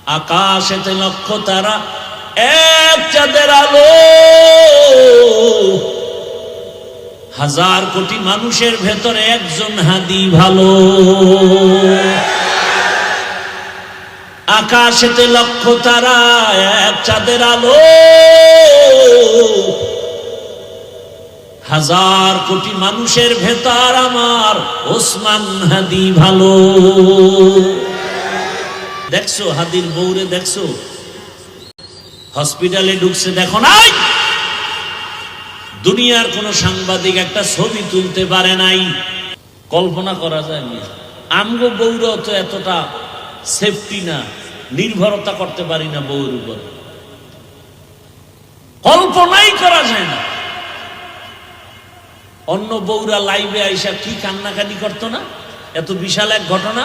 আকাশেতে লক্ষ তারা, এক চাঁদের আলো, হাজার কোটি মানুষের ভেতরে একজন হাদি ভালো। আকাশেতে লক্ষ তারা, এক চাঁদের আলো, হাজার কোটি মানুষের ভেতর আমার ওসমান হাদি ভালো। দেখছো হাদির বউরে, দেখছো হসপিটালে ঢুকছে, দেখো নাই? দুনিয়ার কোন সাংবাদিক একটা ছবি তুলতে পারে নাই। কল্পনা করা যায় না। আমগো বউরাও তো এতটা সেফটি না, নির্ভরতা করতে পারি না বউর উপর, কল্পনাই করা যায় না। অন্য বউরা লাইভে আইসা কি কান্নাকানি করতো না, এত বিশাল এক ঘটনা।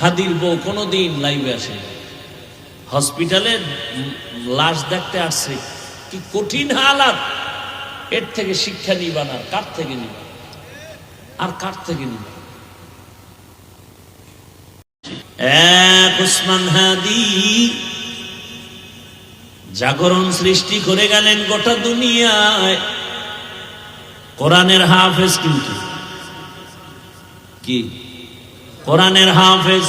হাদির বউ কোনোদিন লাইভে আসে, হসপিটালে লাশ দেখতে আসছে, কি কঠিন হালাত। এর থেকে শিক্ষা নিবা না, কার থেকে নিবা আর কার থেকে নিবা? এক ওসমান হাদি জাগরণ সৃষ্টি করে গেলেন গোটা দুনিয়ায়। কোরআনের হাফেজ, কিন্তু কি কোরআনের হাফেজ।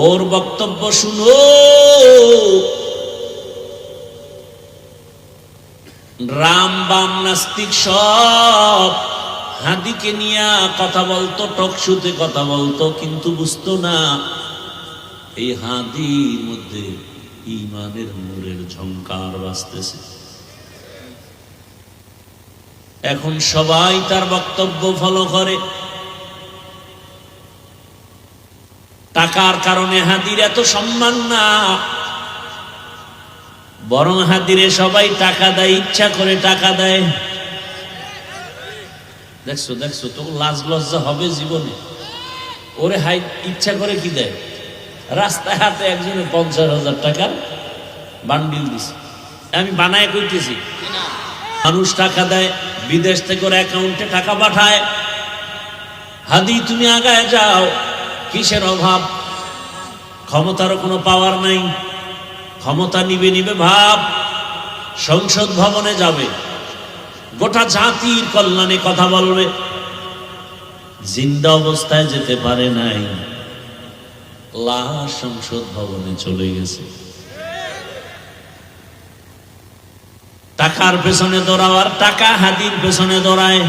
ওর বক্তব্য শুনো, রাম বাম নাস্তিক সব হাদিকে নিয়ে কথা বলতো, টকশুতে কথা বলতো, কিন্তু বুঝতো না এই হাদির মধ্যে ঈমানের নূরের ঝংকার বাজতেছে। এখন সবাই তার বক্তব্য ফলো করে। টাকার কারণে হাদির এত সম্মান না, বরং হাদিরে সবাই টাকা দেয়, ইচ্ছা করে টাকা দেয়। দেখছো দেখছো, তো লাজ লজ্জা হবে জীবনে? ওরে হাই ইচ্ছা করে কি দেয়? রাস্তায় হাতে একজনে 50,000 টাকার বান্ডিল দিছে, আমি বানায় কইতেছি। মানুষ টাকা দেয়, বিদেশ থেকে ওর অ্যাকাউন্টে টাকা পাঠায়। হাদি তুমি আগায় যাও, কিসের অভাব? ক্ষমতারও কোনো পাওয়ার নাই, ক্ষমতা নিবে নিবে ভাব। সংসদ ভবনে যাবে, গোটা জাতির কল্যাণে কথা বলবে। জিন্দা অবস্থায় যেতে পারে নাই, লাশ সংসদ ভবনে চলে গেছে। টাকার পেছনে দৌড়াও, আর টাকা হাদির পেছনে দৌড়ায়।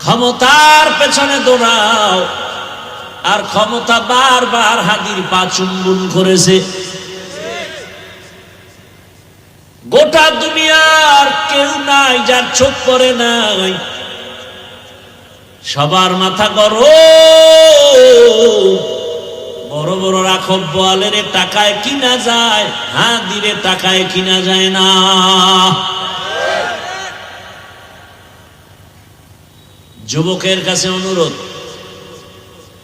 ক্ষমতার পেছনে দৌড়াও, আর ক্ষমতা বারবার হাদির পা চুম্বন করেছে। গোটা দুনিয়ার কেউ নাই যার চোখ পড়ে নাই। সবার মাথা গরম। বড় বড় রাখব বোয়ালের টাকায় কিনা যায়, হাদিরে টাকায় কিনা যায় না। যুবকের কাছে অনুরোধ,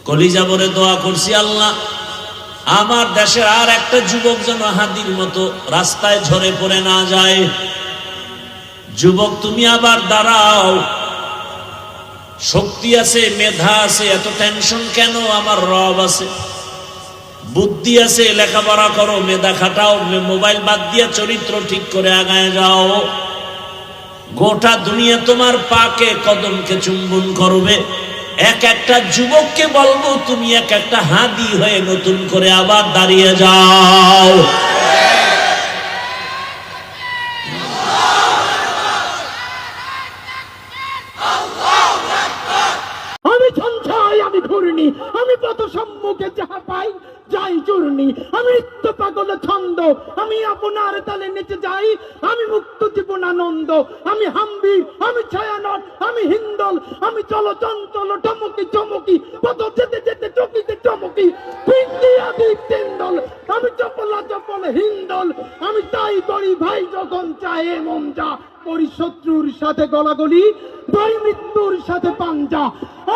কলিজা ভরে দোয়া করছি, আল্লাহ আমার দেশের আর একটা যুবক যেন হাদির মতো রাস্তায় ঝরে পড়ে না যায়। যুবক তুমি আবার দাঁড়াও, শক্তি আছে, মেধা আছে, এত টেনশন কেন? আমার রব আছে, বুদ্ধি আছে, লেখাপড়া করো, মেধা খাটাও, মোবাইল বাদ দিয়া চরিত্র ঠিক করে আগায় যাও। গোটা দুনিয়া তোমার পাকে কদমকে চুম্বন করবে। এক একটা যুবককে বলবো, তুমি এক একটা হাদি হয়ে নতুন করে আবার দাঁড়িয়ে যাও। আমি ঝঞ্ঝাই, আমি ঘূর্ণি, আমি পথ সম্মুখে যাহা পাই যাই চূর্ণি। আমি নিত্য পাগল ছন্দ, আমি আপনার তালে নেচে যাই। আমি মুক্ত জীবন আনন্দ, আমি হাম্বির, আমি ছায়ানট, আমি হিন্দল, আমি চলো চঞ্চল টমকি চমকি, পথ যেতে যেতে চকিতে চমকি। তিন্দল, আমি চপলা চপল হিন্দল, আমি তাই করি ভাই যখন চাহে মন যা। করি শত্রুর সাথে গলাগলি, ভাই মৃত্যুর সাথে পাঞ্জা।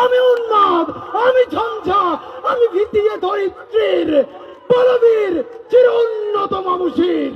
আমি উন্মাদ, আমি ঝঞ্ঝা, আমি ভিতিয়ে ধরিত্রীর বলবীর চির উন্নত মামুষীর।